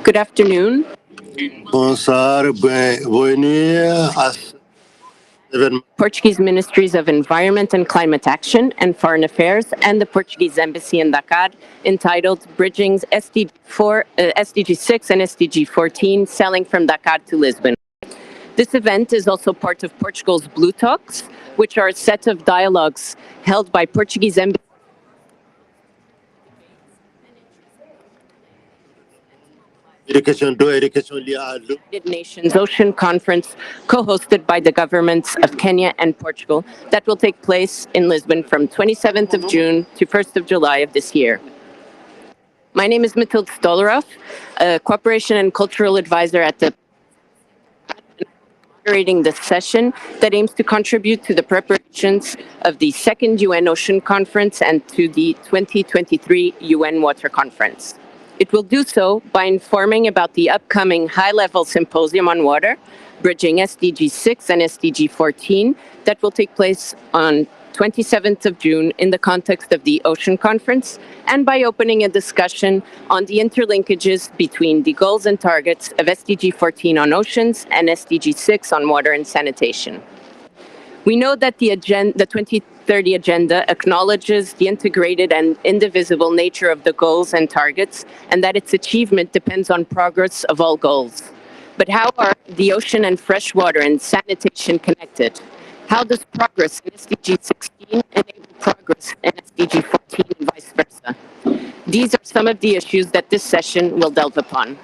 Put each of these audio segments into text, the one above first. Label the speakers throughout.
Speaker 1: Good afternoon.
Speaker 2: Bonsoir, bienvenue à l'événement.
Speaker 1: Portuguese Ministries of Environment and Climate Action and Foreign Affairs and the Portuguese Embassy in Dakar, entitled Bridging SDG 6 and SDG 14, Selling from Dakar to Lisbon. This event is also part of Portugal's Blue Talks, which are a set of dialogues held by Portuguese Embassy United Nations Ocean Conference, co-hosted by the governments of Kenya and Portugal, that will take place in Lisbon from 27th of June to 1st of July of this year. My name is Matilde Stolaroff, a Cooperation and Cultural Advisor at the moderating this session that aims to contribute to the preparations of the second UN Ocean Conference and to the 2023 UN Water Conference. It will do so by informing about the upcoming high-level symposium on water, bridging SDG 6 and SDG 14, that will take place on 27th of June in the context of the Ocean Conference, and by opening a discussion on the interlinkages between the goals and targets of SDG 14 on oceans and SDG 6 on water and sanitation. We know that the 2030 Agenda acknowledges the integrated and indivisible nature of the goals and targets, and that its achievement depends on progress of all goals. But how are the ocean and fresh water and sanitation connected? How does progress in SDG 16 enable progress in SDG 14 and vice versa? These are some of the issues that this session will delve upon.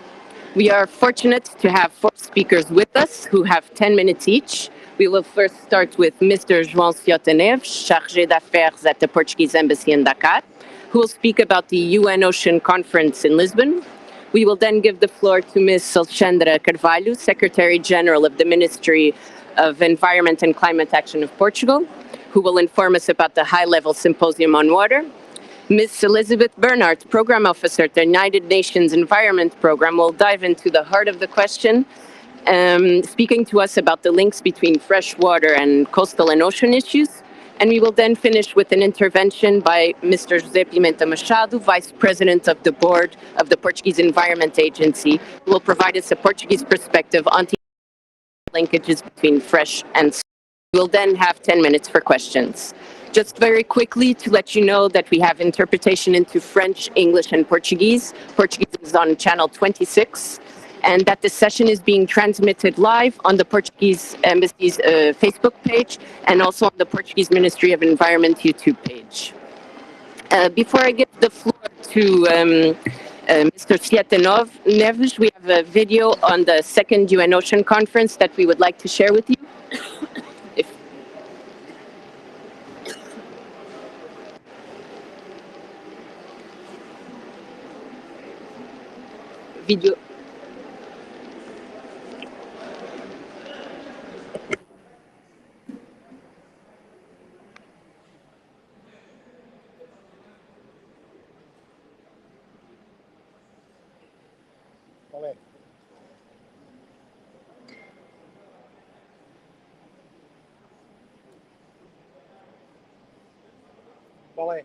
Speaker 1: We are fortunate to have 4 speakers with us who have 10 minutes each. We will first start with Mr. João Ciotta Neves, Chargé d'Affaires at the Portuguese Embassy in Dakar, who will speak about the UN Ocean Conference in Lisbon. We will then give the floor to Ms. Alexandra Carvalho, Secretary General of the Ministry of Environment and Climate Action of Portugal, who will inform us about the high-level symposium on water. Ms. Elizabeth Bernhardt, Program Officer at the United Nations Environment Program, will dive into the heart of the question, speaking to us about the links between fresh water and coastal and ocean issues. And we will then finish with an intervention by Mr. José Pimenta Machado, Vice President of the Board of the Portuguese Environment Agency, who will provide us a Portuguese perspective on the linkages between fresh and sea. We will then have 10 minutes for questions. Just very quickly to let you know that we have interpretation into French, English, and Portuguese. Portuguese is on channel 26. And that this session is being transmitted live on the Portuguese Embassy's Facebook page and also on the Portuguese Ministry of Environment YouTube page. Before I give the floor to Mr. Ciotta Neves, we have a video on the second UN Ocean Conference that we would like to share with you. Video.
Speaker 3: Qual é?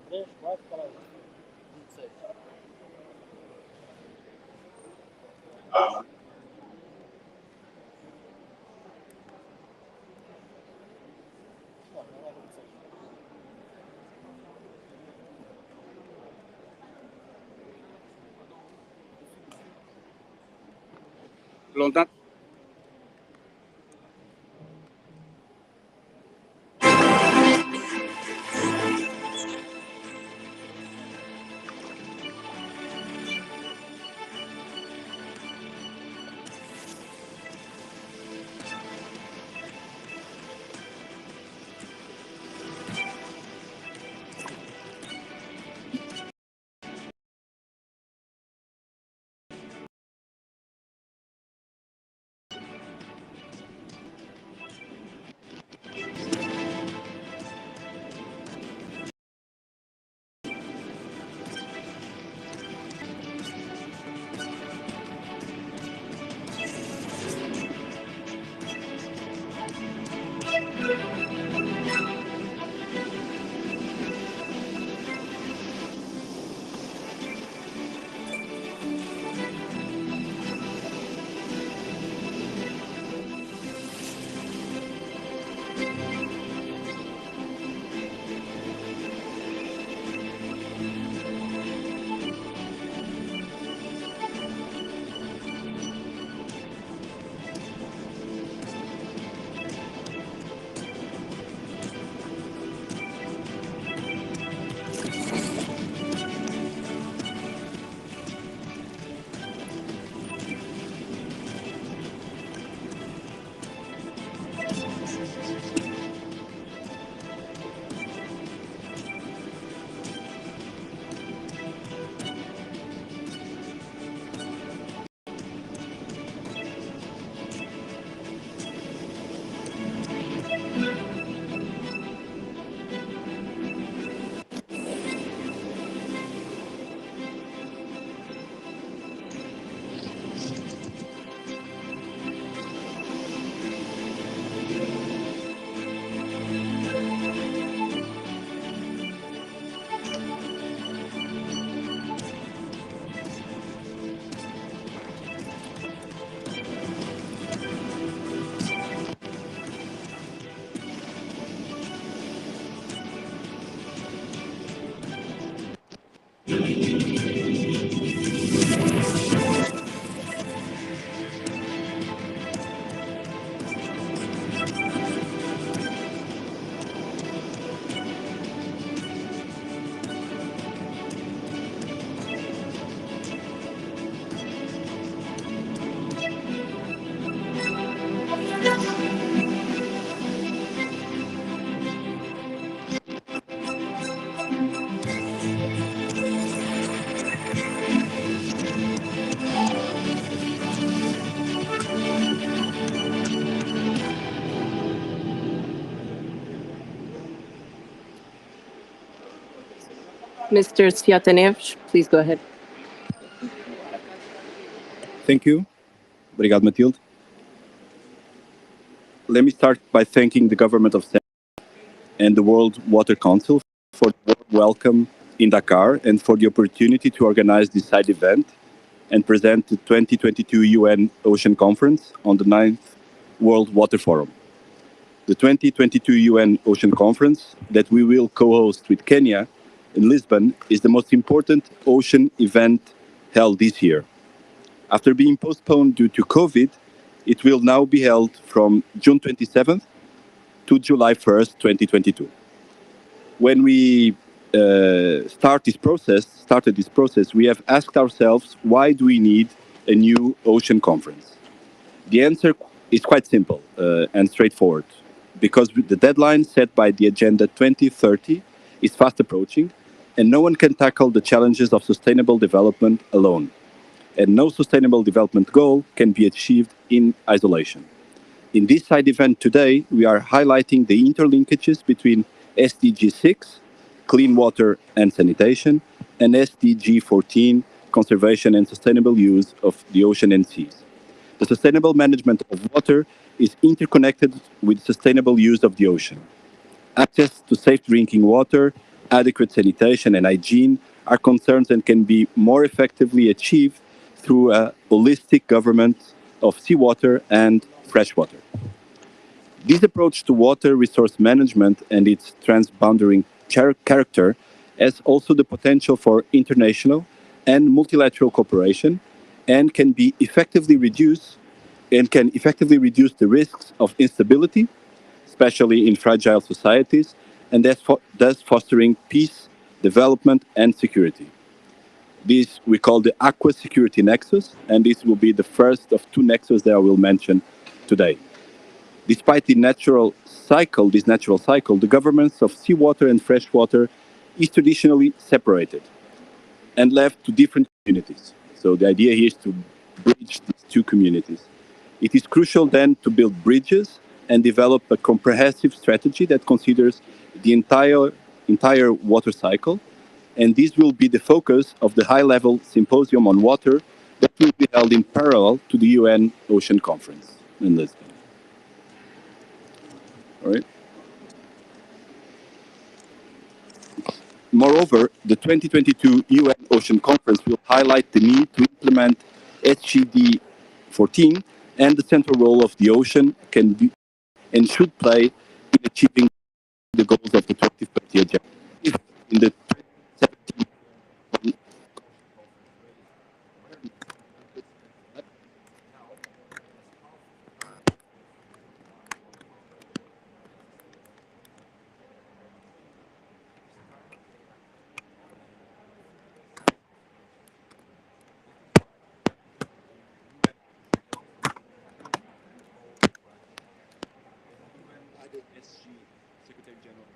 Speaker 3: 3, 4, qual é? 26.
Speaker 4: Longtemps.
Speaker 1: Mr. Sviatonev, please go ahead.
Speaker 4: Thank you. Obrigado, Matilde. Let me start by thanking the government of Senegal and the World Water Council for the warm welcome in Dakar and for the opportunity to organize this side event and present the 2022 UN Ocean Conference on the 9th World Water Forum. The 2022 UN Ocean Conference that we will co-host with Kenya in Lisbon is the most important ocean event held this year. After being postponed due to COVID, it will now be held from June 27th to July 1st, 2022. When we started this process, we have asked ourselves, why do we need a new ocean conference? The answer is quite simple and straightforward. Because the deadline set by the Agenda 2030 is fast approaching, and no one can tackle the challenges of sustainable development alone. And no sustainable development goal can be achieved in isolation. In this side event today, we are highlighting the interlinkages between SDG 6, clean water and sanitation, and SDG 14, conservation and sustainable use of the ocean and seas. The sustainable management of water is interconnected with sustainable use of the ocean. Access to safe drinking water, adequate sanitation and hygiene are concerns and can be more effectively achieved through a holistic governance of seawater and freshwater. This approach to water resource management and its transboundary character has also the potential for international and multilateral cooperation and can effectively reduce the risks of instability, especially in fragile societies, and thus fostering peace, development, and security. This we call the Água security nexus, and this will be the first of two nexuses that I will mention today. Despite this natural cycle, the governance of seawater and freshwater is traditionally separated and left to different communities. So the idea here is to bridge these two communities. It is crucial then to build bridges and develop a comprehensive strategy that considers the entire water cycle, and this will be the focus of the high-level symposium on water that will be held in parallel to the UN Ocean Conference in Lisbon. All right. Moreover, the 2022 UN Ocean Conference will highlight the need to implement SDG 14 and the central role of the ocean can be and should play in achieving the goals of the 2030 agenda. If in the 2017 SG Secretary General,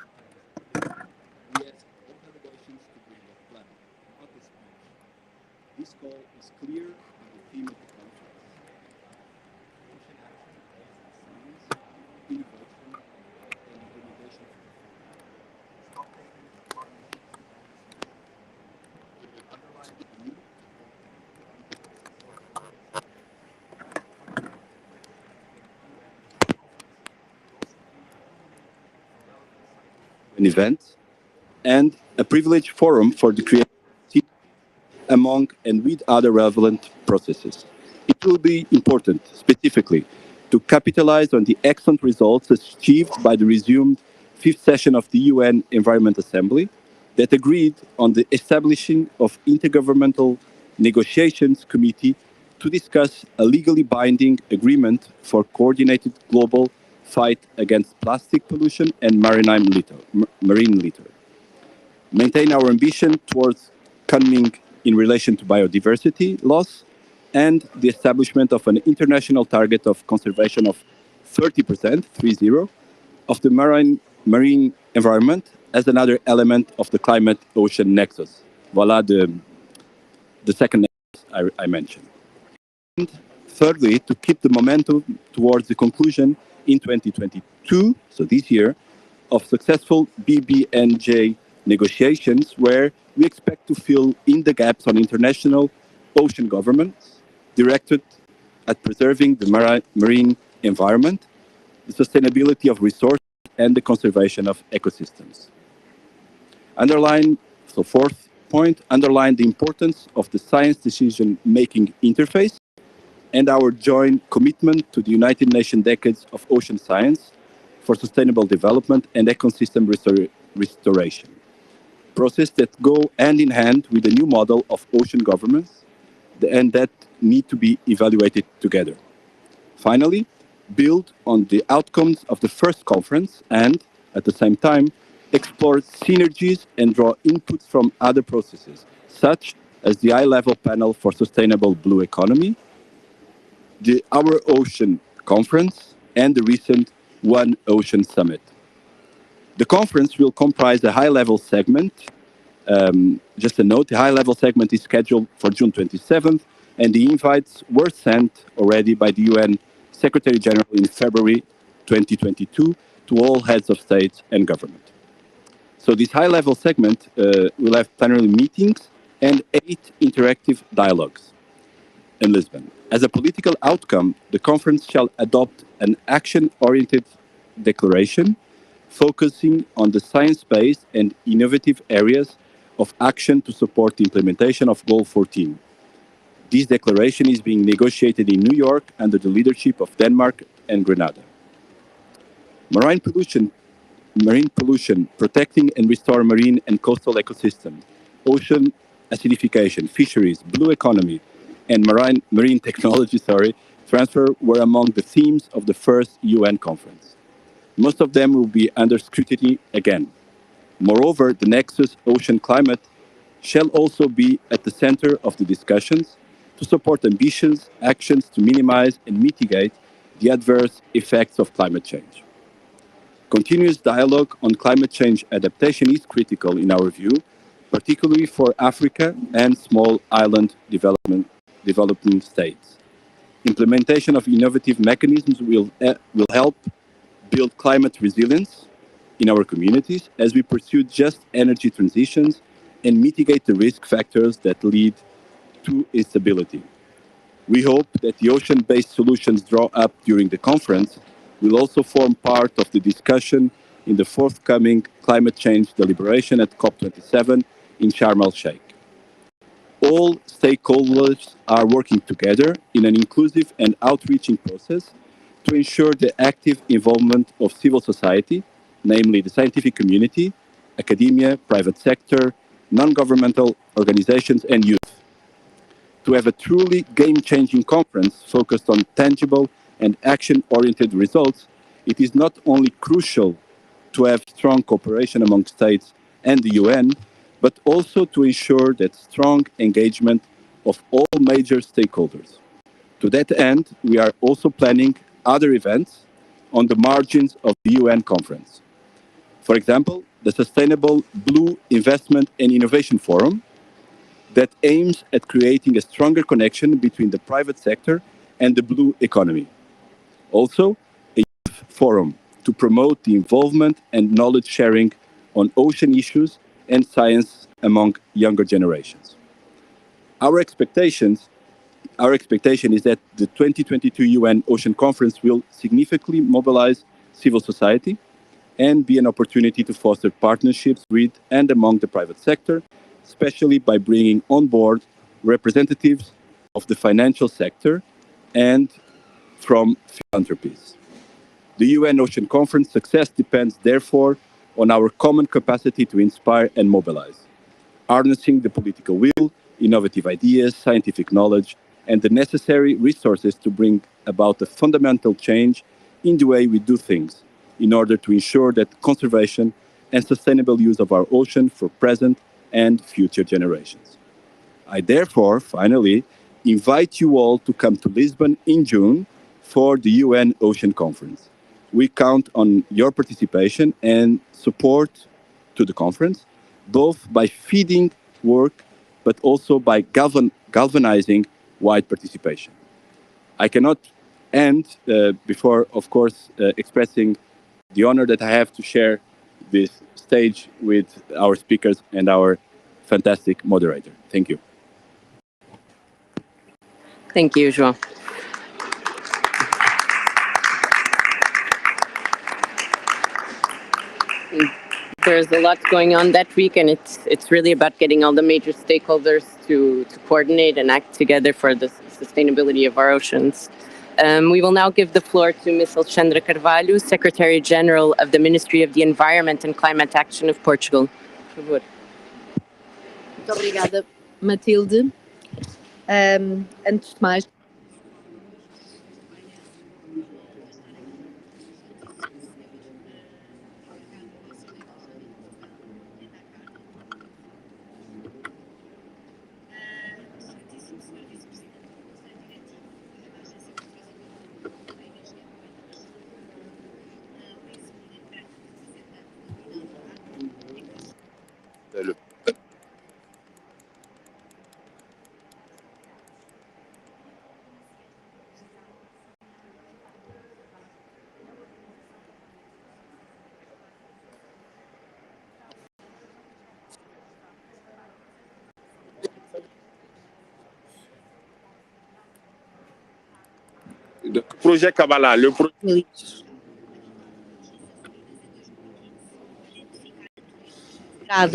Speaker 4: we ask all delegations to bring a plan, not a speech. This call is clear in the theme of the conference. Ocean action based on science, innovation, and implementation of an event and a privileged forum for the creation among and with other relevant processes. It will be important, specifically, to capitalize on the excellent results achieved by the resumed fifth session of the UN Environment Assembly that agreed on the establishing of Intergovernmental Negotiations Committee to discuss a legally binding agreement for coordinated global fight against plastic pollution and marine litter. Maintain our ambition towards calming in relation to biodiversity loss and the establishment of an international target of conservation of 30%, 30, of the marine environment as another element of the climate-ocean nexus. Voila the second nexus I mentioned. And thirdly, to keep the momentum towards the conclusion in 2022, so this year, of successful BBNJ negotiations where we expect to fill in the gaps on international ocean governance directed at preserving the marine environment, the sustainability of resources, and the conservation of ecosystems. Fourth point, underline the importance of the science decision-making interface and our joint commitment to the United Nations Decades of Ocean Science for Sustainable Development and Ecosystem Restoration, process that go hand in hand with the new model of ocean governance and that need to be evaluated together. Finally, build on the outcomes of the first conference and, at the same time, explore synergies and draw inputs from other processes, such as the high-level panel for sustainable blue economy, the Our Ocean Conference, and the recent One Ocean Summit. The conference will comprise a high-level segment. Just a note, the high-level segment is scheduled for June 27th, and the invites were sent already by the UN Secretary General in February 2022 to all heads of state and government. So this high-level segment will have plenary meetings and 8 interactive dialogues in Lisbon. As a political outcome, the conference shall adopt an action-oriented declaration focusing on the science-based and innovative areas of action to support the implementation of Goal 14. This declaration is being negotiated in New York under the leadership of Denmark and Grenada. Marine pollution, protecting and restore marine and coastal ecosystems, ocean acidification, fisheries, blue economy, and marine technology transfer were among the themes of the first UN conference. Most of them will be under scrutiny again. Moreover, the nexus ocean climate shall also be at the center of the discussions to support ambitious actions to minimize and mitigate the adverse effects of climate change. Continuous dialogue on climate change adaptation is critical in our view, particularly for Africa and small island developing states. Implementation of innovative mechanisms will help build climate resilience in our communities as we pursue just energy transitions and mitigate the risk factors that lead to instability. We hope that the ocean-based solutions drawn up during the conference will also form part of the discussion in the forthcoming climate change deliberation at COP27 in Sharm el-Sheikh. All stakeholders are working together in an inclusive and outreaching process to ensure the active involvement of civil society, namely the scientific community, academia, private sector, non-governmental organizations, and youth. To have a truly game-changing conference focused on tangible and action-oriented results, it is not only crucial to have strong cooperation among states and the UN, but also to ensure that strong engagement of all major stakeholders. To that end, we are also planning other events on the margins of the UN conference. For example, the Sustainable Blue Investment and Innovation Forum that aims at creating a stronger connection between the private sector and the blue economy. Also, a youth forum to promote the involvement and knowledge sharing on ocean issues and science among younger generations. Our expectation is that the 2022 UN Ocean Conference will significantly mobilize civil society and be an opportunity to foster partnerships with and among the private sector, especially by bringing on board representatives of the financial sector and from philanthropies. The UN Ocean Conference success depends, therefore, on our common capacity to inspire and mobilize, harnessing the political will, innovative ideas, scientific knowledge, and the necessary resources to bring about a fundamental change in the way we do things in order to ensure that conservation and sustainable use of our ocean for present and future generations. I therefore, finally, invite you all to come to Lisbon in June for the UN Ocean Conference. We count on your participation and support to the conference, both by feeding work, but also by galvanizing wide participation. I cannot end before, of course, expressing the honor that I have to share this stage with our speakers and our fantastic moderator. Thank you.
Speaker 1: Thank you, João. There's a lot going on that week, and it's really about getting all the major stakeholders to coordinate and act together for the sustainability of our oceans. We will now give the floor to Ms. Alexandra Carvalho, Secretary General of the Ministry of the Environment and Climate Action of Portugal. Por favor.
Speaker 5: Muito obrigada, Matilde. Antes de mais,
Speaker 6: projet Kabbalah, le projet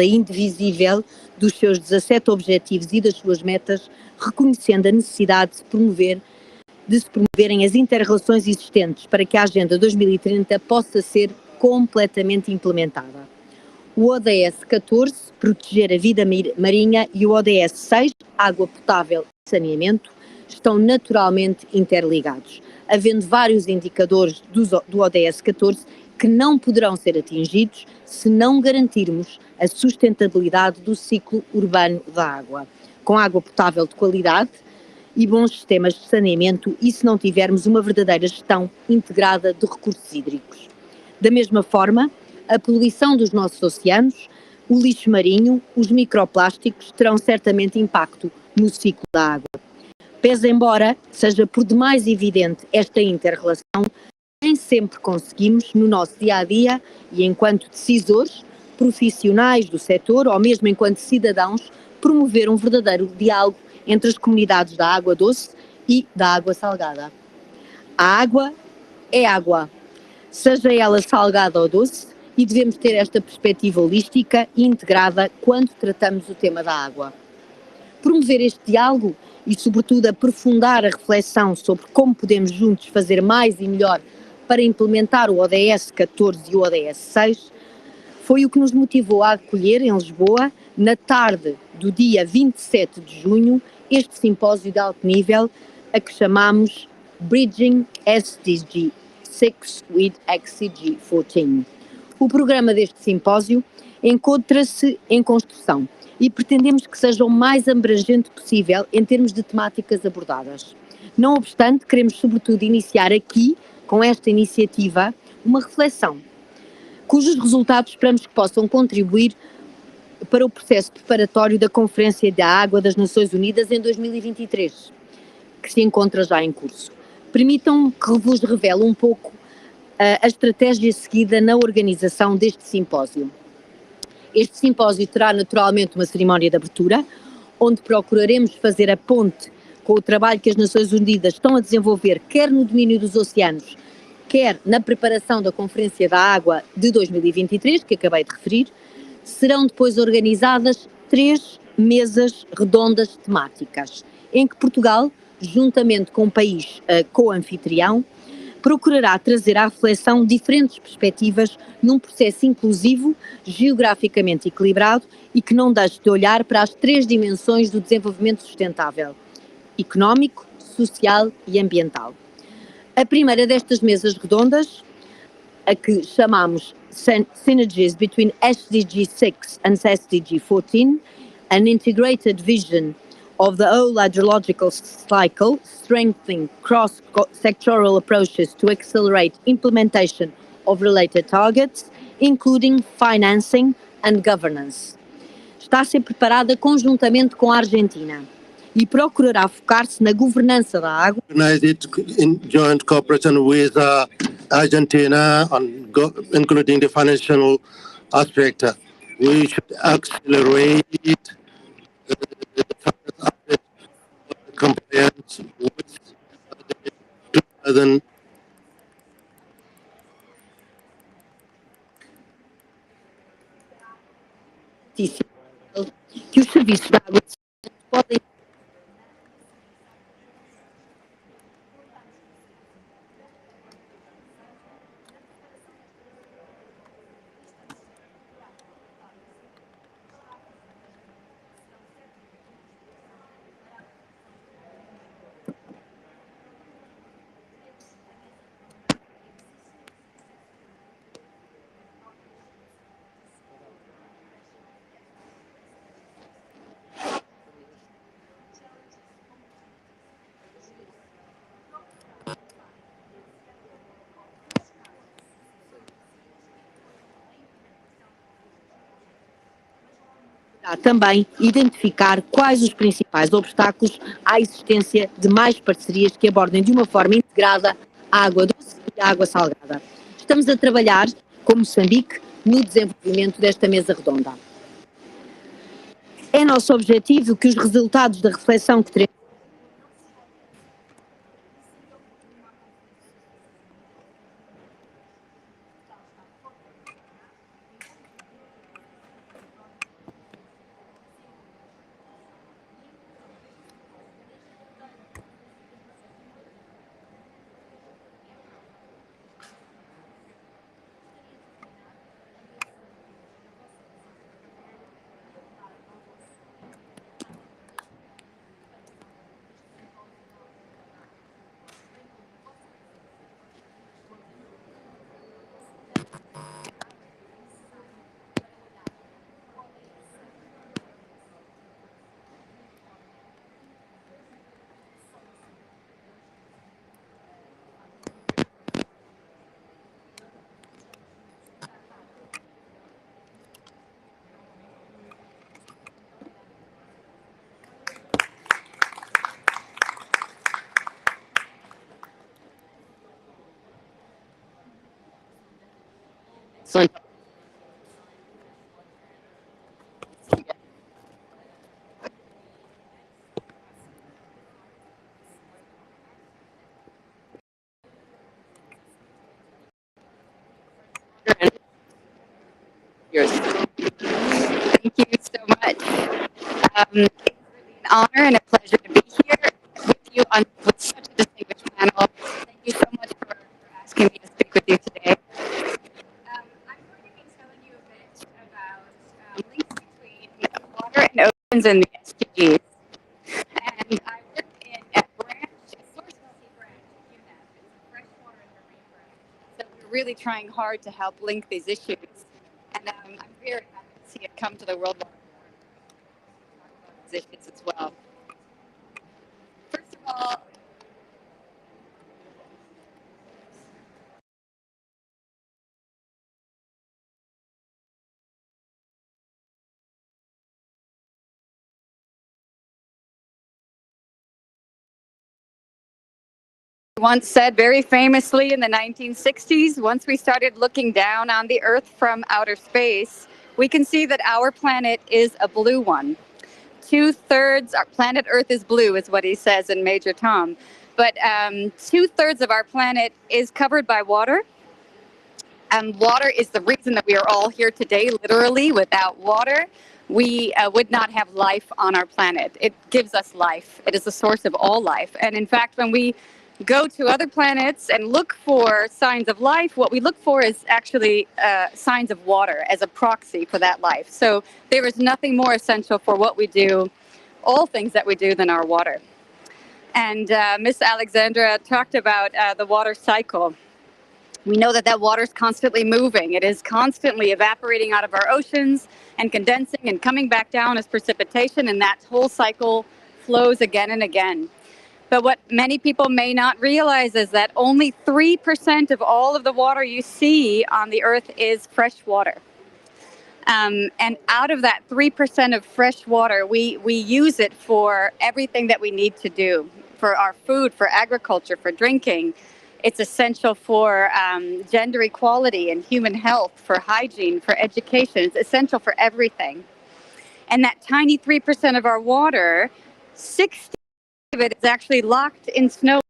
Speaker 5: indivisível dos seus 17 objetivos e das suas metas, reconhecendo a necessidade de se promoverem as inter-relações existentes para que a Agenda 2030 possa ser completamente implementada. O ODS 14, proteger a vida marinha, e o ODS 6, água potável e saneamento, estão naturalmente interligados, havendo vários indicadores do ODS 14 que não poderão ser atingidos se não garantirmos a sustentabilidade do ciclo urbano da água, com água potável de qualidade e bons sistemas de saneamento, e se não tivermos uma verdadeira gestão integrada de recursos hídricos. Da mesma forma, a poluição dos nossos oceanos, o lixo marinho, os microplásticos terão certamente impacto no ciclo da água. Pese embora seja por demais evidente esta inter-relação, nem sempre conseguimos, no nosso dia-a-dia e enquanto decisores, profissionais do setor ou mesmo enquanto cidadãos, promover um verdadeiro diálogo entre as comunidades da água doce e da água salgada. A água é água, seja ela salgada ou doce, e devemos ter esta perspectiva holística e integrada quando tratamos o tema da água. Promover este diálogo e, sobretudo, aprofundar a reflexão sobre como podemos juntos fazer mais e melhor para implementar o ODS 14 e o ODS 6, foi o que nos motivou a acolher em Lisboa, na tarde do dia 27 de junho, este simpósio de alto nível, a que chamamos Bridging SDG 6 with XCG 14. O programa deste simpósio encontra-se em construção e pretendemos que seja o mais abrangente possível em termos de temáticas abordadas. Não obstante, queremos sobretudo iniciar aqui, com esta iniciativa, uma reflexão, cujos resultados esperamos que possam contribuir para o processo preparatório da Conferência da Água das Nações Unidas em 2023, que se encontra já em curso. Permitam que vos revele um pouco a estratégia seguida na organização deste simpósio. Este simpósio terá naturalmente uma cerimónia de abertura, onde procuraremos fazer a ponte com o trabalho que as Nações Unidas estão a desenvolver, quer no domínio dos oceanos, quer na preparação da Conferência da Água de 2023, que acabei de referir. Serão depois organizadas 3 mesas redondas temáticas, em que Portugal, juntamente com o país co-anfitrião, procurará trazer à reflexão diferentes perspectivas num processo inclusivo, geograficamente equilibrado e que não deixe de olhar para as 3 dimensões do desenvolvimento sustentável: económico, social e ambiental. A primeira destas mesas redondas, a que chamamos Synergies between SDG 6 and SDG 14, an integrated vision of the whole hydrological cycle, strengthening cross-sectoral approaches to accelerate implementation of related targets, including financing and governance. Está a ser preparada conjuntamente com a Argentina e procurará focar-se na governança da água.
Speaker 2: Organized in joint cooperation with Argentina, including the financial aspect, we should accelerate the further aspect of the compliance with the 2000
Speaker 5: que os serviços de água podem também identificar quais os principais obstáculos à existência de mais parcerias que abordem de uma forma integrada a água doce e a água salgada. Estamos a trabalhar, com Moçambique, no desenvolvimento desta mesa redonda. É nosso objetivo que os resultados da reflexão que teremos
Speaker 1: Yours.
Speaker 7: Thank you so much. It's really an honor and a pleasure to be here with you on with such a distinguished panel. Thank you so much for asking me to speak with you today. I'm going to be telling you a bit about links between water and oceans and the SDGs. And I work in a branch, a source healthy branch of UNEP. It's a freshwater and marine branch. So we're really trying hard to help link these issues. And I'm very happy to see it come to the World Water Forum these issues as well. First of all, once said very famously in the 1960s, once we started looking down on the Earth from outer space, we can see that our planet is a blue one. 2/3, our planet Earth is blue, is what he says in Major Tom. But 2/3 of our planet is covered by water. Water is the reason that we are all here today, literally. Without water, we would not have life on our planet. It gives us life. It is the source of all life. And in fact, when we go to other planets and look for signs of life, what we look for is actually signs of water as a proxy for that life. So there is nothing more essential for what we do, all things that we do, than our water. And Miss Alexandra talked about the water cycle. We know that water is constantly moving. It is constantly evaporating out of our oceans and condensing and coming back down as precipitation, and that whole cycle flows again and again. But what many people may not realize is that only 3% of all of the water you see on the Earth is fresh water. And out of that 3% of fresh water, we use it for everything that we need to do, for our food, for agriculture, for drinking. It's essential for gender equality and human health, for hygiene, for education. It's essential for everything. And that tiny 3% of our water, 60% of it is actually locked in snow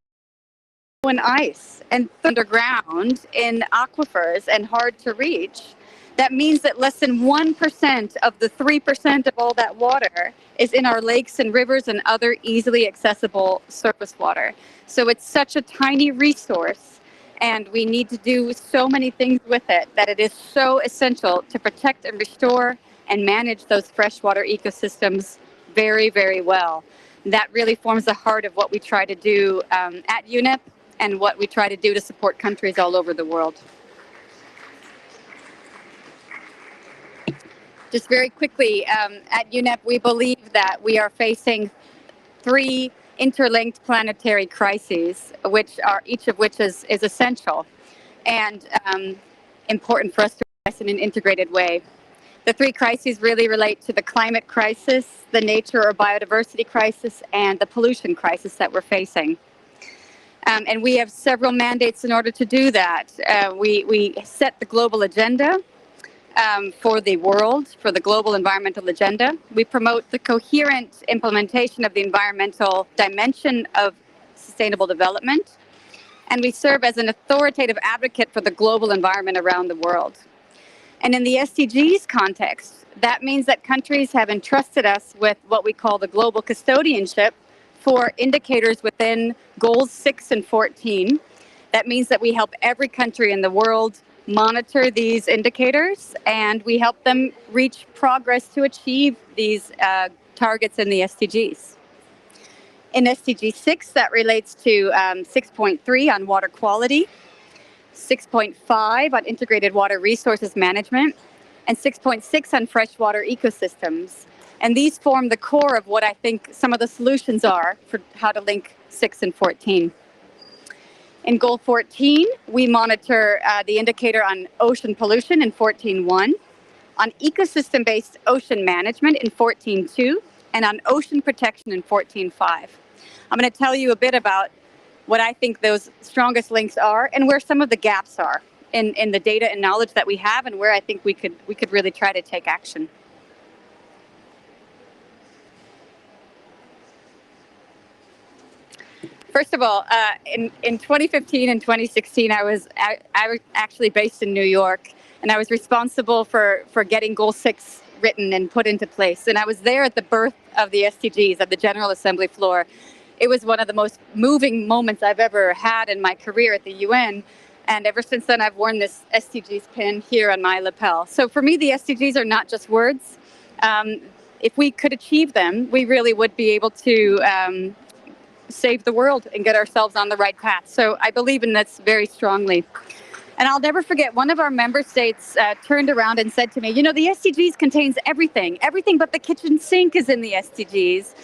Speaker 7: and ice and underground in aquifers and hard to reach. That means that less than 1% of the 3% of all that water is in our lakes and rivers and other easily accessible surface water. So it's such a tiny resource, and we need to do so many things with it that it is so essential to protect and restore and manage those freshwater ecosystems very, very well. That really forms the heart of what we try to do at UNEP and what we try to do to support countries all over the world. Just very quickly, at UNEP, we believe that we are facing 3 interlinked planetary crises, which are each of which is essential and important for us to address in an integrated way. The 3 crises really relate to the climate crisis, the nature or biodiversity crisis, and the pollution crisis that we're facing. And we have several mandates in order to do that. We set the global agenda for the world, for the global environmental agenda. We promote the coherent implementation of the environmental dimension of sustainable development. And we serve as an authoritative advocate for the global environment around the world. And in the SDGs context, that means that countries have entrusted us with what we call the global custodianship for indicators within goals 6 and 14. That means that we help every country in the world monitor these indicators, and we help them reach progress to achieve these targets in the SDGs. In SDG 6, that relates to 6.3 on water quality, 6.5 on integrated water resources management, and 6.6 on freshwater ecosystems. And these form the core of what I think some of the solutions are for how to link 6 and 14. In Goal 14, we monitor the indicator on ocean pollution in 14.1, on ecosystem-based ocean management in 14.2, and on ocean protection in 14.5. I'm going to tell you a bit about what I think those strongest links are and where some of the gaps are in the data and knowledge that we have, and where I think we could really try to take action. First of all, in 2015 and 2016, I was actually based in New York, and I was responsible for getting Goal 6 written and put into place. And I was there at the birth of the SDGs at the General Assembly floor. It was one of the most moving moments I've ever had in my career at the UN. And ever since then, I've worn this SDGs pin here on my lapel. So for me, the SDGs are not just words. If we could achieve them, we really would be able to save the world and get ourselves on the right path. So I believe in this very strongly. And I'll never forget, one of our member states turned around and said to me, you know, the SDGs contains everything but the kitchen sink is in the SDGs.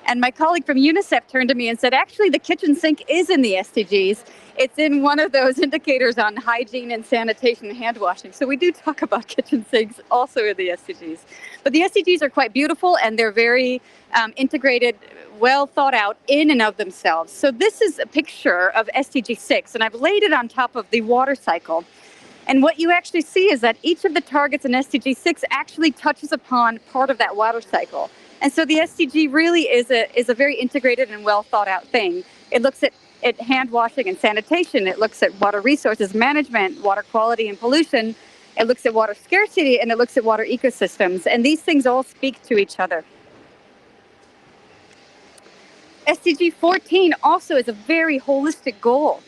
Speaker 7: And my colleague from UNICEF turned to me and said, actually, the kitchen sink is in the SDGs. It's in one of those indicators on hygiene and sanitation and hand washing. So we do talk about kitchen sinks also in the SDGs. But the SDGs are quite beautiful, and they're very integrated, well thought out in and of themselves. So this is a picture of SDG 6, and I've laid it on top of the water cycle. And what you actually see is that each of the targets in SDG 6 actually touches upon part of that water cycle. And so the SDG really is a very integrated and well thought out thing. It looks at hand washing and sanitation. It looks at water resources management, water quality and pollution. It looks at water scarcity, and it looks at water ecosystems. And these things all speak to each other. SDG 14 also is a very holistic goal.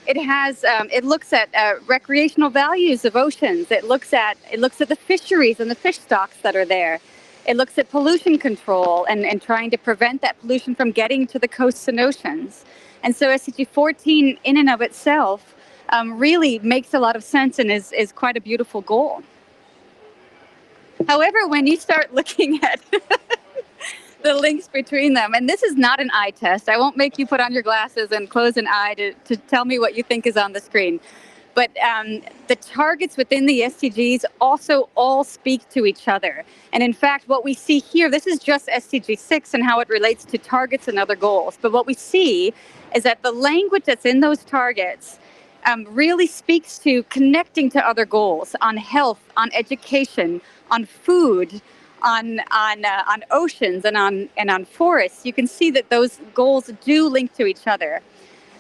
Speaker 7: It looks at recreational values of oceans. It looks at the fisheries and the fish stocks that are there. It looks at pollution control and trying to prevent that pollution from getting to the coasts and oceans. And so SDG 14 in and of itself really makes a lot of sense and is quite a beautiful goal. However, when you start looking at the links between them, and this is not an eye test. I won't make you put on your glasses and close an eye to tell me what you think is on the screen. But the targets within the SDGs also all speak to each other. And in fact, what we see here, this is just SDG 6 and how it relates to targets and other goals. But what we see is that the language that's in those targets really speaks to connecting to other goals on health, on education, on food, on oceans, and on forests. You can see that those goals do link to each other.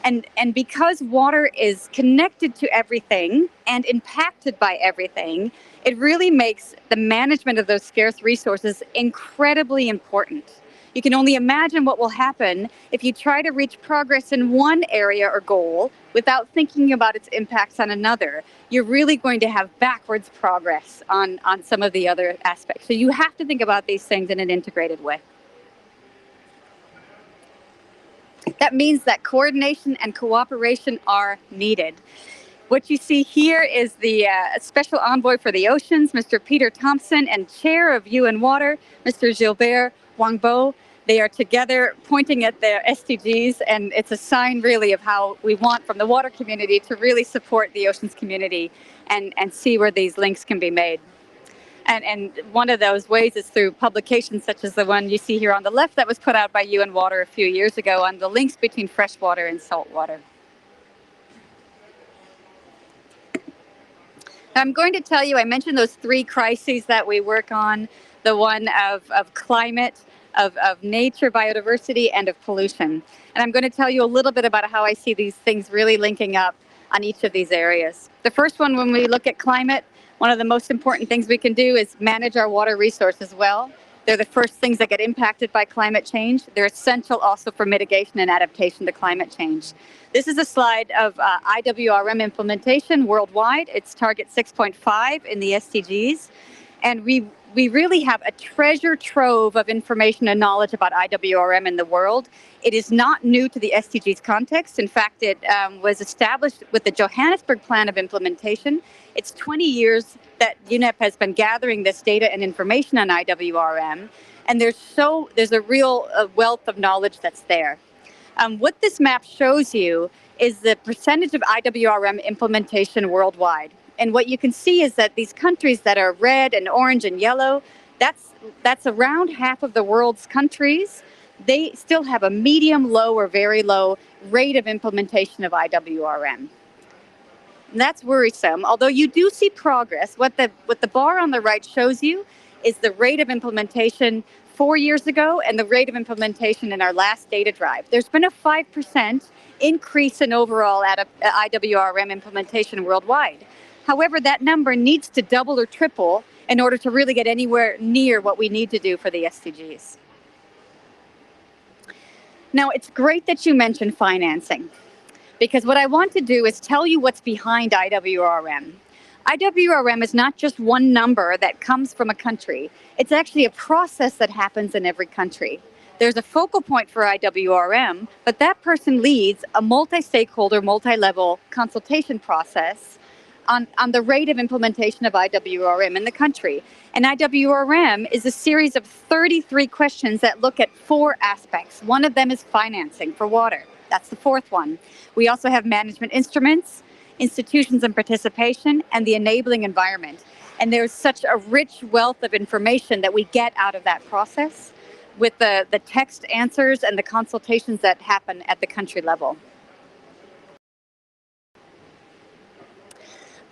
Speaker 7: And because water is connected to everything and impacted by everything, it really makes the management of those scarce resources incredibly important. You can only imagine what will happen if you try to reach progress in one area or goal without thinking about its impacts on another. You're really going to have backwards progress on some of the other aspects. So you have to think about these things in an integrated way. That means that coordination and cooperation are needed. What you see here is the Special Envoy for the Oceans, Mr. Peter Thompson, and Chair of UN Water, Mr. Gilbert Wangbo. They are together pointing at the SDGs, and it's a sign really of how we want from the water community to really support the oceans community and see where these links can be made. And one of those ways is through publications such as the one you see here on the left that was put out by UN Water a few years ago on the links between freshwater and saltwater. I'm going to tell you, I mentioned those three crises that we work on, the one of climate, of nature, biodiversity, and of pollution. And I'm going to tell you a little bit about how I see these things really linking up on each of these areas. The first one, when we look at climate, one of the most important things we can do is manage our water resources well. They're the first things that get impacted by climate change. They're essential also for mitigation and adaptation to climate change. This is a slide of IWRM implementation worldwide. It's target 6.5 in the SDGs. And we really have a treasure trove of information and knowledge about IWRM in the world. It is not new to the SDGs context. In fact, it was established with the Johannesburg Plan of Implementation. It's 20 years that UNEP has been gathering this data and information on IWRM, and there's a real wealth of knowledge that's there. What this map shows you is the percentage of IWRM implementation worldwide. And what you can see is that these countries that are red and orange and yellow, that's around half of the world's countries. They still have a medium, low, or very low rate of implementation of IWRM. And that's worrisome. Although you do see progress, what the bar on the right shows you is the rate of implementation 4 years ago and the rate of implementation in our last data drive. There's been a 5% increase in overall IWRM implementation worldwide. However, that number needs to double or triple in order to really get anywhere near what we need to do for the SDGs. Now, it's great that you mentioned financing, because what I want to do is tell you what's behind IWRM. IWRM is not just one number that comes from a country. It's actually a process that happens in every country. There's a focal point for IWRM, but that person leads a multi-stakeholder, multi-level consultation process on the rate of implementation of IWRM in the country. And IWRM is a series of 33 questions that look at 4 aspects. One of them is financing for water. That's the 4th one. We also have management instruments, institutions and participation, and the enabling environment. And there's such a rich wealth of information that we get out of that process with the text answers and the consultations that happen at the country level.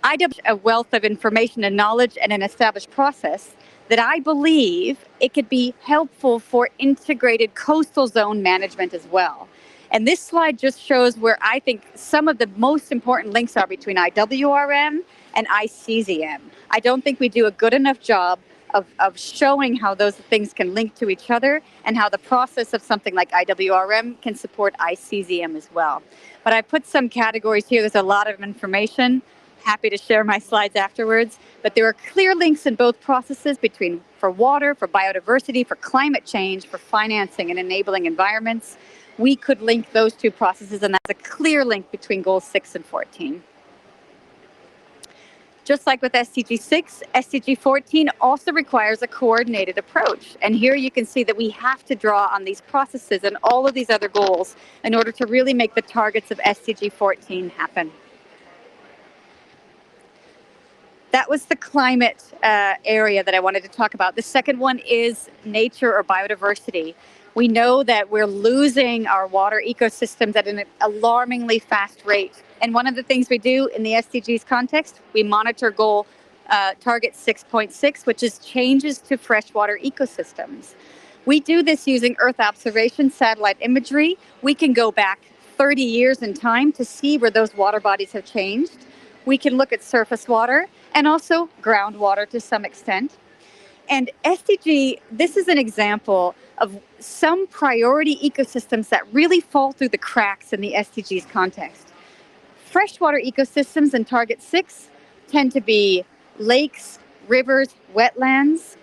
Speaker 7: IWRM a wealth of information and knowledge and an established process that I believe it could be helpful for integrated coastal zone management as well. And this slide just shows where I think some of the most important links are between IWRM and ICZM. I don't think we do a good enough job of showing how those things can link to each other and how the process of something like IWRM can support ICZM as well. But I put some categories here. There's a lot of information. Happy to share my slides afterwards. But there are clear links in both processes for water, for biodiversity, for climate change, for financing and enabling environments. We could link those 2 processes, and that's a clear link between goals 6 and 14. Just like with SDG 6, SDG 14 also requires a coordinated approach. And here you can see that we have to draw on these processes and all of these other goals in order to really make the targets of SDG 14 happen. That was the climate area that I wanted to talk about. The second one is nature or biodiversity. We know that we're losing our water ecosystems at an alarmingly fast rate. And one of the things we do in the SDGs context, we monitor goal target 6.6, which is changes to freshwater ecosystems. We do this using Earth observation satellite imagery. We can go back 30 years in time to see where those water bodies have changed. We can look at surface water and also groundwater to some extent. And SDG, this is an example of some priority ecosystems that really fall through the cracks in the SDGs context. Freshwater ecosystems in Target 6 tend to be lakes, rivers, wetlands.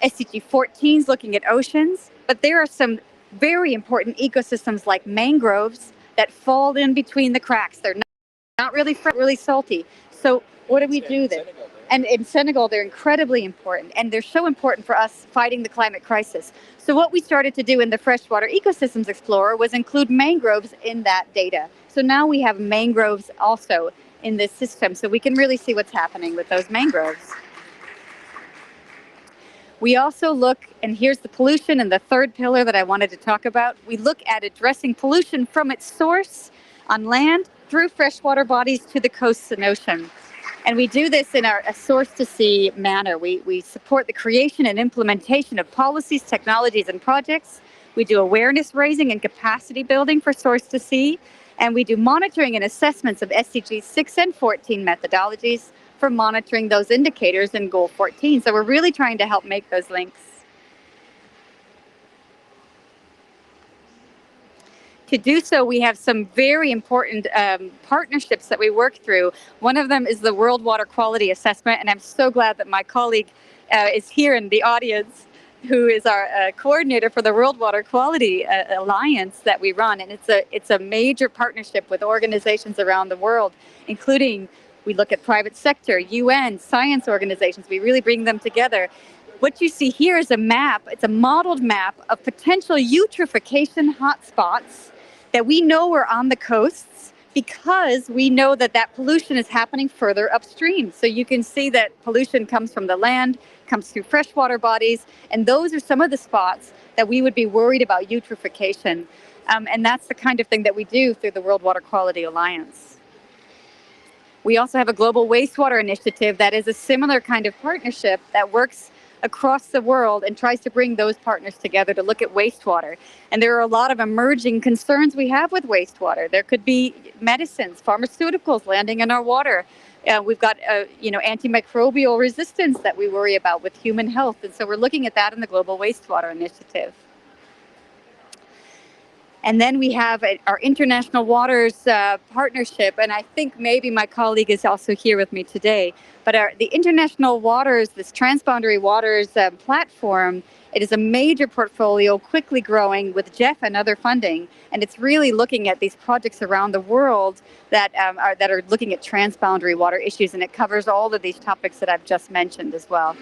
Speaker 7: SDG 14 is looking at oceans, but there are some very important ecosystems like mangroves that fall in between the cracks. They're not really salty. So what do we do there? And in Senegal, they're incredibly important, and they're so important for us fighting the climate crisis. So what we started to do in the Freshwater Ecosystems Explorer was include mangroves in that data. So now we have mangroves also in this system, so we can really see what's happening with those mangroves. We also look, and here's the pollution and the third pillar that I wanted to talk about. We look at addressing pollution from its source on land through freshwater bodies to the coasts and oceans. And we do this in a source-to-sea manner. We support the creation and implementation of policies, technologies, and projects. We do awareness raising and capacity building for source-to-sea. And we do monitoring and assessments of SDGs 6 and 14 methodologies for monitoring those indicators in Goal 14. So we're really trying to help make those links. To do so, we have some very important partnerships that we work through. One of them is the World Water Quality Assessment, and I'm so glad that my colleague is here in the audience, who is our coordinator for the World Water Quality Alliance that we run. And it's a major partnership with organizations around the world, including we look at private sector, UN, science organizations. We really bring them together. What you see here is a map. It's a modeled map of potential eutrophication hotspots that we know are on the coasts because we know that that pollution is happening further upstream. So you can see that pollution comes from the land, comes through freshwater bodies, and those are some of the spots that we would be worried about eutrophication. And that's the kind of thing that we do through the World Water Quality Alliance. We also have a global wastewater initiative that is a similar kind of partnership that works across the world and tries to bring those partners together to look at wastewater. And there are a lot of emerging concerns we have with wastewater. There could be medicines, pharmaceuticals landing in our water. We've got antimicrobial resistance that we worry about with human health. And so we're looking at that in the Global Wastewater Initiative. And then we have our International Waters Partnership, and I think maybe my colleague is also here with me today. But the International Waters, this Transboundary Waters platform, it is a major portfolio, quickly growing with Jeff and other funding, and it's really looking at these projects around the world that are looking at transboundary water issues, and it covers all of these topics that I've just mentioned as well.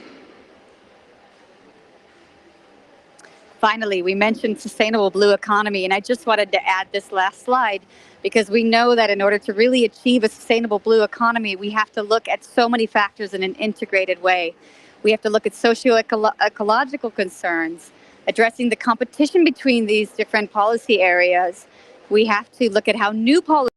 Speaker 7: Finally, we mentioned sustainable blue economy, and I just wanted to add this last slide because we know that in order to really achieve a sustainable blue economy, we have to look at so many factors in an integrated way. We have to look at socio-ecological concerns, addressing the competition between these different policy areas. We have to look at how new policies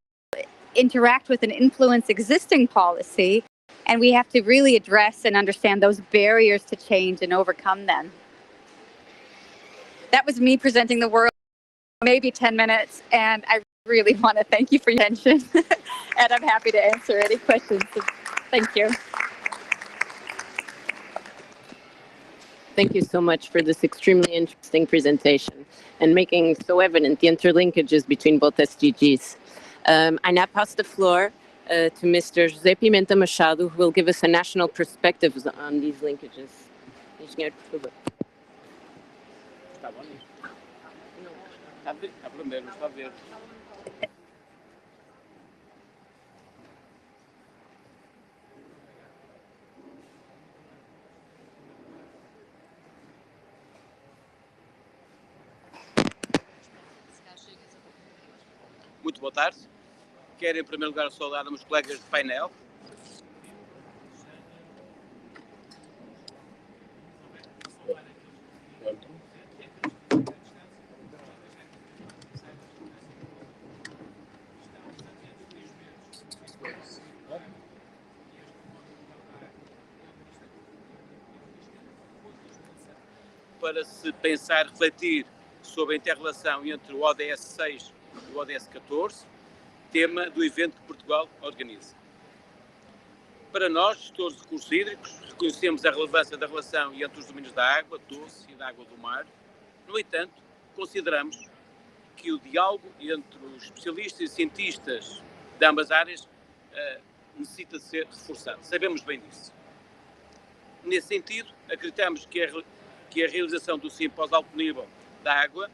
Speaker 7: interact with and influence existing policy, and we have to really address and understand those barriers to change and overcome them. That was me presenting the world, maybe 10 minutes, and I really want to thank you for your attention, and I'm happy to answer any questions. Thank you.
Speaker 1: Thank you so much for this extremely interesting presentation and making so evident the interlinkages between both SDGs. I now pass the floor to Mr. José Pimenta Machado, who will give us a national perspective on these linkages. Engenheiro, por favor.
Speaker 6: Está bom isto? Não. Está primeiro, está a ver. Muito boa tarde. Quero, em primeiro lugar, saudar os meus colegas de painel. para se pensar, refletir sobre a interrelação entre o ODS 6 e o ODS 14, tema do evento que Portugal organiza. Para nós, gestores de recursos hídricos, reconhecemos a relevância da relação entre os domínios da água doce e da água do mar. No entanto, consideramos que o diálogo entre os especialistas e cientistas de ambas áreas necessita de ser reforçado. Sabemos bem disso. Nesse sentido, acreditamos que a realização do simpósio alto nível da água,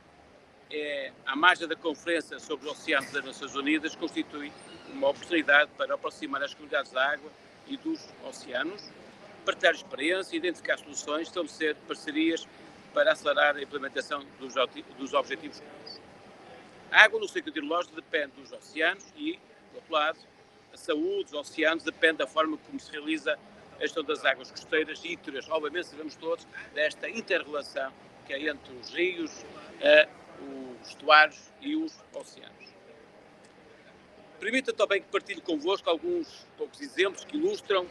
Speaker 6: à margem da Conferência sobre os Oceanos das Nações Unidas, constitui uma oportunidade para aproximar as comunidades da água e dos oceanos, partilhar experiência, identificar soluções, estabelecer parcerias para acelerar a implementação dos objetivos comuns. A água no ciclo hidrológico depende dos oceanos e, do outro lado, a saúde dos oceanos depende da forma como se realiza a gestão das águas costeiras e íteras. Obviamente sabemos todos desta inter-relação que é entre os rios, os estuários e os oceanos. Permita também que partilhe convosco alguns poucos exemplos que ilustram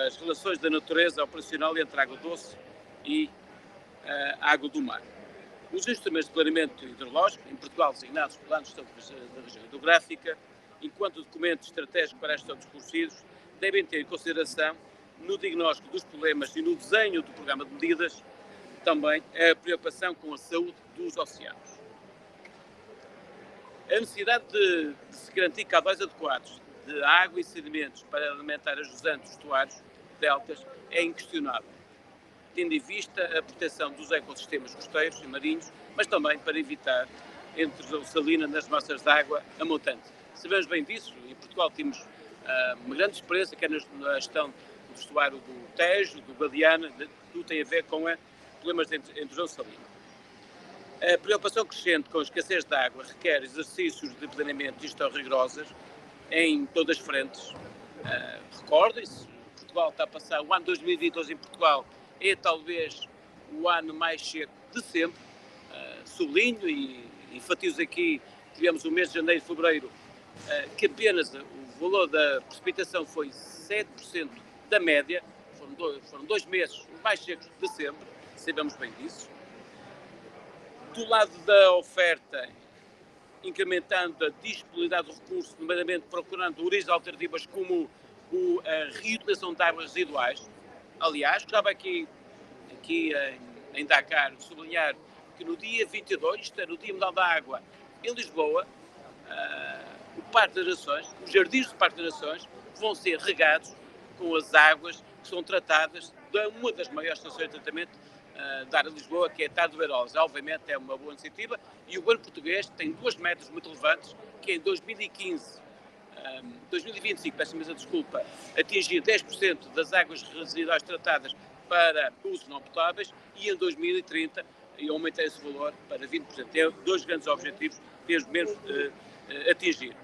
Speaker 6: as relações da natureza operacional entre a água doce e a água do mar. Os instrumentos de planeamento hidrológico, em Portugal designados Planos de Gestão da Região Hidrográfica, enquanto documento estratégico para a gestão dos recursos hídricos, devem ter em consideração, no diagnóstico dos problemas e no desenho do programa de medidas, também a preocupação com a saúde dos oceanos. A necessidade de se garantir caudais adequados de água e sedimentos para alimentar as usantes estuários, deltas, é inquestionável, tendo em vista a proteção dos ecossistemas costeiros e marinhos, mas também para evitar a intrusão salina nas massas de água a montante. Sabemos bem disso, em Portugal temos uma grande experiência, quer na gestão do estuário do Tejo, do Guadiana, tudo tem a ver com problemas de intrusão salina. A preocupação crescente com a escassez de água requer exercícios de planeamento e gestão rigorosos em todas as frentes. Recordem-se, Portugal está a passar, o ano 2022 em Portugal é talvez o ano mais seco de sempre. Sublinho e enfatizo aqui, tivemos o mês de janeiro e fevereiro, que apenas o valor da precipitação foi 7% da média, foram 2 meses os mais secos de sempre, sabemos bem disso. Do lado da oferta, incrementando a disponibilidade do recurso, nomeadamente procurando origens alternativas como a reutilização de águas residuais. Aliás, gostava aqui em Dakar sublinhar que no dia 22, isto é, no Dia Mundial da Água, em Lisboa, o Parque das Nações, os jardins do Parque das Nações, vão ser regados com as águas que são tratadas de uma das maiores estações de tratamento da área de Lisboa, que é a Tarde de Beirolas. Obviamente é uma boa iniciativa e o governo português tem 2 metas muito relevantes, que é em 2025, peço imensa desculpa, atingir 10% das águas residuais tratadas para usos não potáveis e em 2030 aumentar esse valor para 20%. É 2 grandes objetivos que temos mesmo atingir.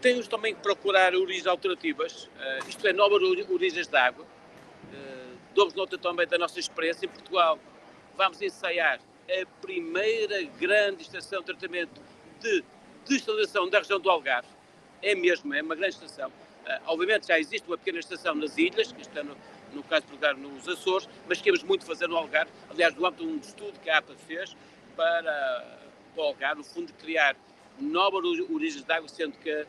Speaker 6: Temos também que procurar origens alternativas, isto é, novas origens de água. Dou-vos nota também da nossa experiência em Portugal. Vamos ensaiar a primeira grande estação de tratamento de desalinização da região do Algarve. É mesmo, é uma grande estação. Obviamente já existe uma pequena estação nas ilhas, que está no caso de Portugal nos Açores, mas queremos muito fazer no Algarve. Aliás, no âmbito de um estudo que a APA fez para o Algarve, no fundo, de criar novas origens de água, sendo que a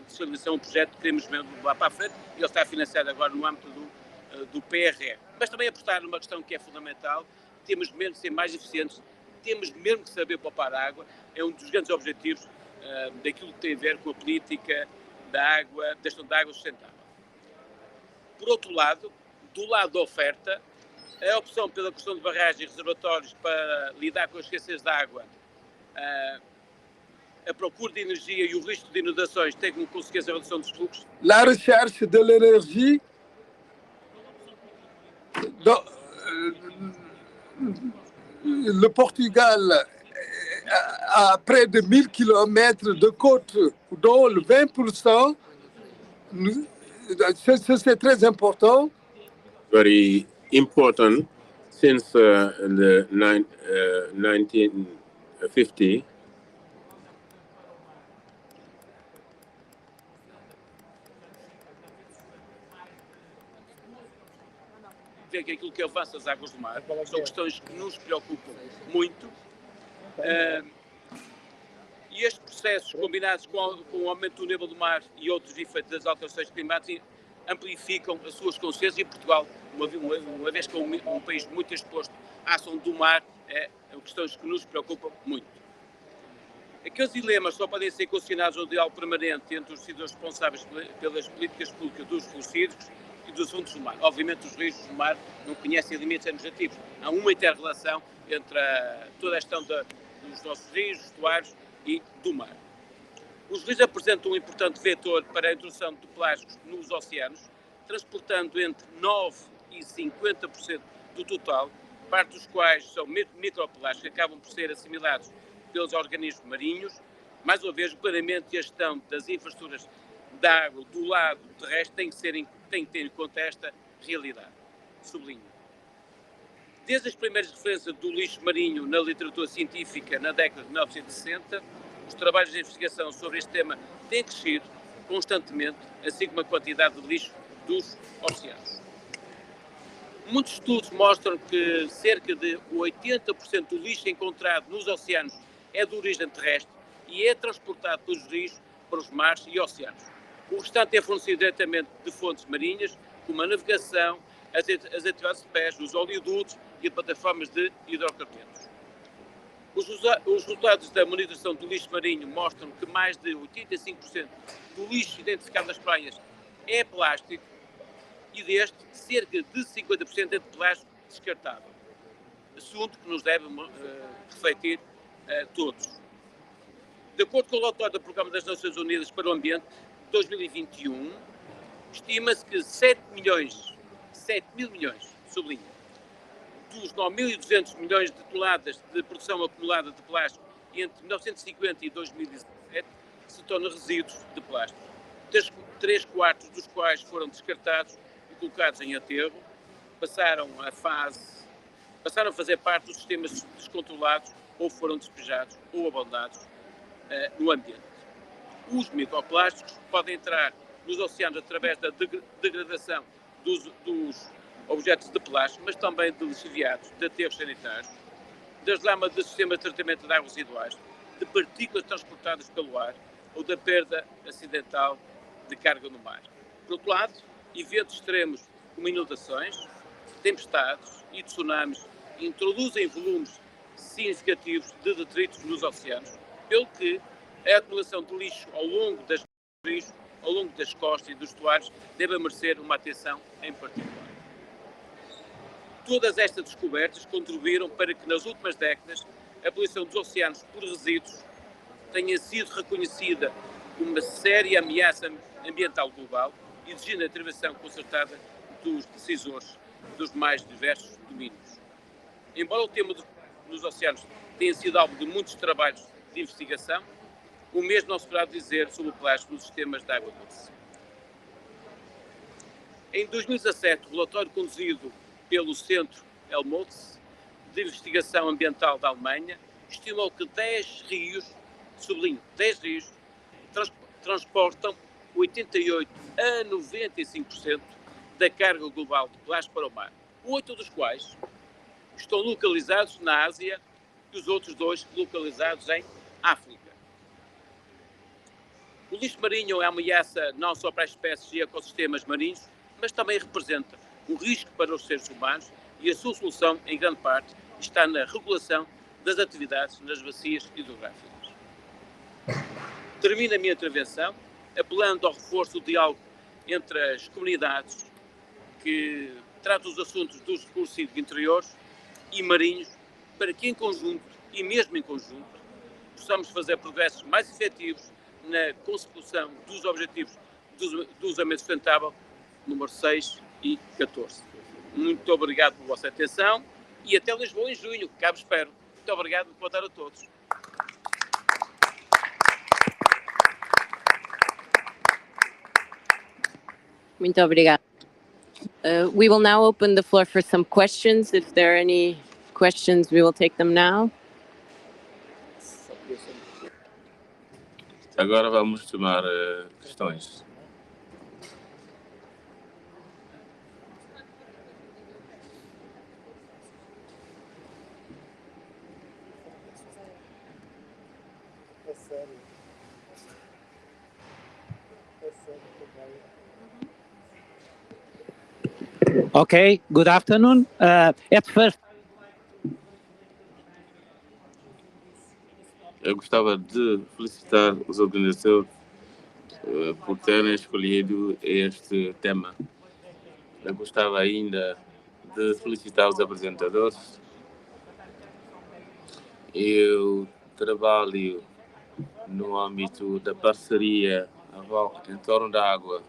Speaker 6: desalinização é um projeto que queremos mesmo lá para a frente e ele está financiado agora no âmbito do PRR. Mas também apostar numa questão que é fundamental, temos mesmo de ser mais eficientes, temos mesmo de saber poupar água, é um dos grandes objetivos daquilo que tem a ver com a política da água, da gestão da água sustentável. Por outro lado, do lado da oferta, a opção pela questão de barragens e reservatórios para lidar com a escassez de água, a procura de energia e o risco de inundações têm como consequência a redução dos fluxos.
Speaker 8: La recherche de l'énergie le Portugal a près de 1000 km de côte, dont le 20%, c'est très important.
Speaker 9: Very important since the 1950.
Speaker 6: que aquilo que avança as águas do mar são questões que nos preocupam muito. E estes processos, combinados com o aumento do nível do mar e outros efeitos das alterações climáticas, amplificam as suas consequências, e Portugal, uma vez que é um país muito exposto à ação do mar, questões que nos preocupam muito. Aqueles dilemas só podem ser questionados no diálogo permanente entre os decisores responsáveis pelas políticas públicas dos recursos e dos fundos do mar. Obviamente, os rios do mar não conhecem limites administrativos. Há uma inter-relação entre toda a gestão dos nossos rios, estuários e do mar. Os rios apresentam um importante vetor para a introdução de plásticos nos oceanos, transportando entre 9% e 50% do total, parte dos quais são microplásticos que acabam por ser assimilados pelos organismos marinhos. Mais uma vez, o planeamento e a gestão das infraestruturas da água do lado terrestre tem que ter em conta esta realidade. Sublinho. Desde as primeiras referências do lixo marinho na literatura científica na década de 1960, os trabalhos de investigação sobre este tema têm crescido constantemente, assim como a quantidade de lixo dos oceanos. Muitos estudos mostram que cerca de 80% do lixo encontrado nos oceanos é de origem terrestre e é transportado pelos rios para os mares e oceanos. O restante é fornecido diretamente de fontes marinhas, como a navegação, as atividades de pesca, os oleodutos e plataformas de hidrocarburos. Os resultados da monitorização do lixo marinho mostram que mais de 85% do lixo identificado nas praias é plástico e deste, cerca de 50% é de plástico descartável. Assunto que nos deve refletir a todos. De acordo com o relatório do Programa das Nações Unidas para o Ambiente de 2021, estima-se que 7 mil milhões, sublinho, dos 9.200 milhões de toneladas de produção acumulada de plástico entre 1950 e 2017 se tornam resíduos de plástico. 3/4 dos quais foram descartados e colocados em aterro, passaram a fazer parte dos sistemas descontrolados ou foram despejados ou abandonados no ambiente. Os microplásticos podem entrar nos oceanos através da degradação dos objetos de plástico, mas também de lixiviados, de aterros sanitários, das lamas de sistemas de tratamento de águas residuais, de partículas transportadas pelo ar ou da perda acidental de carga no mar. Por outro lado, eventos extremos como inundações, tempestades e tsunamis introduzem volumes significativos de detritos nos oceanos, pelo que a acumulação de lixo ao longo das costas e dos estuários deve merecer uma atenção em particular. Todas estas descobertas contribuíram para que nas últimas décadas a poluição dos oceanos por resíduos tenha sido reconhecida como uma séria ameaça ambiental global e exigindo a intervenção concertada dos decisores dos mais diversos domínios. Embora o tema dos oceanos tenha sido alvo de muitos trabalhos de investigação, o mesmo não se poderá dizer sobre o plástico nos sistemas de água doce. Em 2017, o relatório conduzido pelo Centro Helmholtz de Investigação Ambiental da Alemanha estimou que 10 rios, sublinho, 10 rios, transportam 88 a 95% da carga global de plástico para o mar, 8 dos quais estão localizados na Ásia e os outros 2 localizados em África. O lixo marinho é uma ameaça não só para as espécies e ecossistemas marinhos, mas também representa um risco para os seres humanos e a sua solução, em grande parte, está na regulação das atividades nas bacias hidrográficas. Termino a minha intervenção apelando ao reforço do diálogo entre as comunidades que tratam os assuntos dos recursos interiores e marinhos, para que em conjunto, e mesmo em conjunto, possamos fazer progressos mais efetivos na consecução dos objetivos do desenvolvimento sustentável número 6 e 14. Muito obrigado por vossa atenção e até Lisboa em junho, cá vos espero. Muito obrigado e boa tarde a todos.
Speaker 1: Muito obrigada. We will now open the floor for some questions. If there are any questions, we will take them now.
Speaker 9: Agora vamos tomar questões.
Speaker 3: É sério. É sério,
Speaker 10: Okay, good afternoon. At first,
Speaker 9: Eu gostava de felicitar os organizadores por terem escolhido este tema. Eu gostava ainda de felicitar os apresentadores. Eu trabalho no âmbito da parceria em torno da água,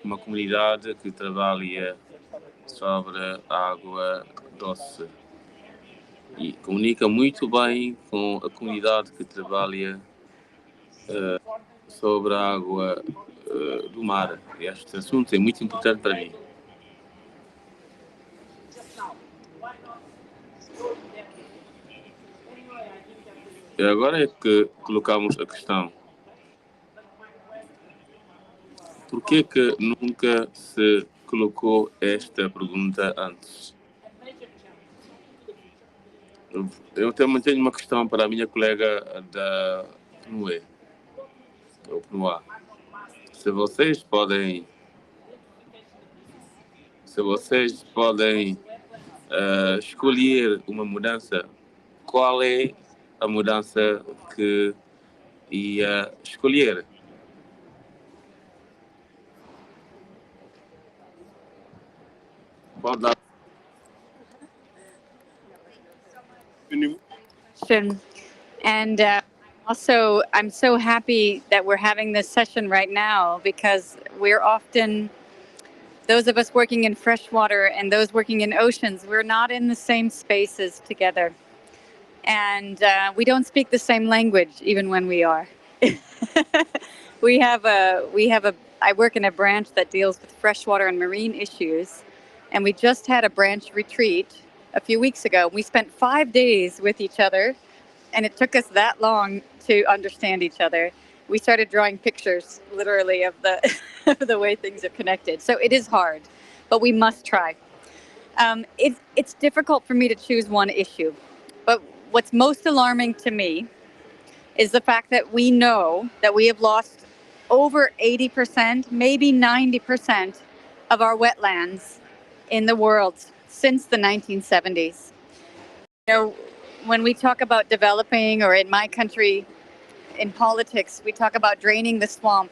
Speaker 9: uma comunidade que trabalha sobre a água doce e comunica muito bem com a comunidade que trabalha sobre a água do mar. Este assunto é muito importante para mim. E agora é que colocamos a questão: por que nunca se colocou esta pergunta antes? Eu também tenho uma questão para a minha colega da PNUE, ou PNUA. Se vocês podem escolher uma mudança, qual é a mudança que ia escolher? Pode dar.
Speaker 7: And also, I'm so happy that we're having this session right now, because we're often, those of us working in freshwater and those working in oceans, we're not in the same spaces together. And we don't speak the same language, even when we are. I work in a branch that deals with freshwater and marine issues. And we just had a branch retreat a few weeks ago. We spent 5 days with each other, and it took us that long to understand each other. We started drawing pictures, literally, of the of the way things are connected. So it is hard, but we must try. It's difficult for me to choose one issue, but what's most alarming to me is the fact that we know that we have lost over 80%, maybe 90% of our wetlands in the world since the 1970s. You know, when we talk about developing, or in my country, in politics, we talk about draining the swamp.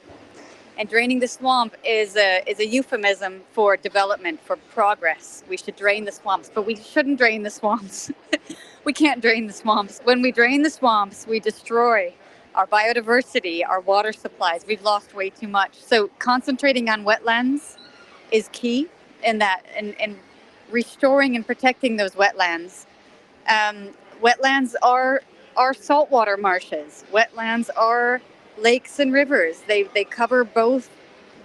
Speaker 7: And draining the swamp is a euphemism for development, for progress. We should drain the swamps, but we shouldn't drain the swamps. We can't drain the swamps. When we drain the swamps, we destroy our biodiversity, our water supplies. We've lost way too much. So concentrating on wetlands is key in that, and restoring and protecting those wetlands. Wetlands are saltwater marshes. Wetlands are lakes and rivers. They cover both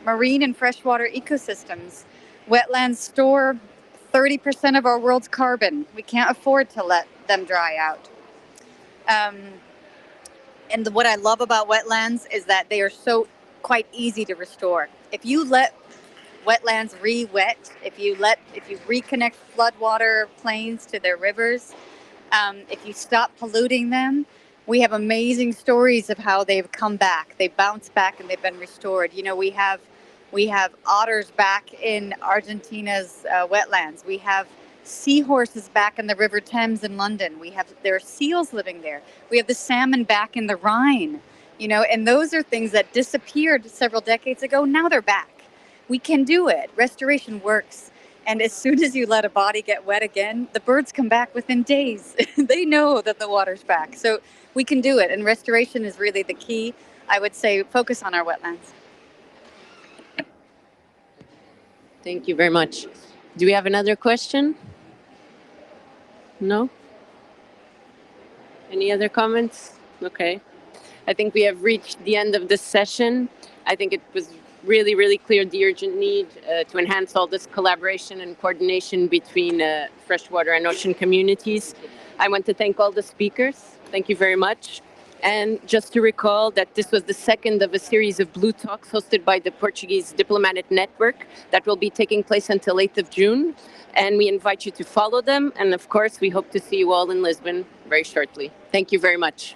Speaker 7: marine and freshwater ecosystems. Wetlands store 30% of our world's carbon. We can't afford to let them dry out. And what I love about wetlands is that they are so quite easy to restore. If you let wetlands re-wet, if you reconnect floodwater plains to their rivers, if you stop polluting them, we have amazing stories of how they've come back. They bounce back and they've been restored. You know, we have otters back in Argentina's wetlands. We have seahorses back in the River Thames in London. There are seals living there. We have the salmon back in the Rhine. You know, and those are things that disappeared several decades ago. Now they're back. We can do it. Restoration works. And as soon as you let a body get wet again, the birds come back within days. They know that the water's back. So we can do it. And restoration is really the key. I would say focus on our wetlands.
Speaker 1: Thank you very much. Do we have another question? No? Any other comments? Okay. I think we have reached the end of this session. I think it was really, really clear the urgent need to enhance all this collaboration and coordination between freshwater and ocean communities. I want to thank all the speakers. Thank you very much. And just to recall that this was the second of a series of Blue Talks hosted by the Portuguese Diplomatic Network that will be taking place until 8th of June. And we invite you to follow them. And of course, we hope to see you all in Lisbon very shortly. Thank you very much.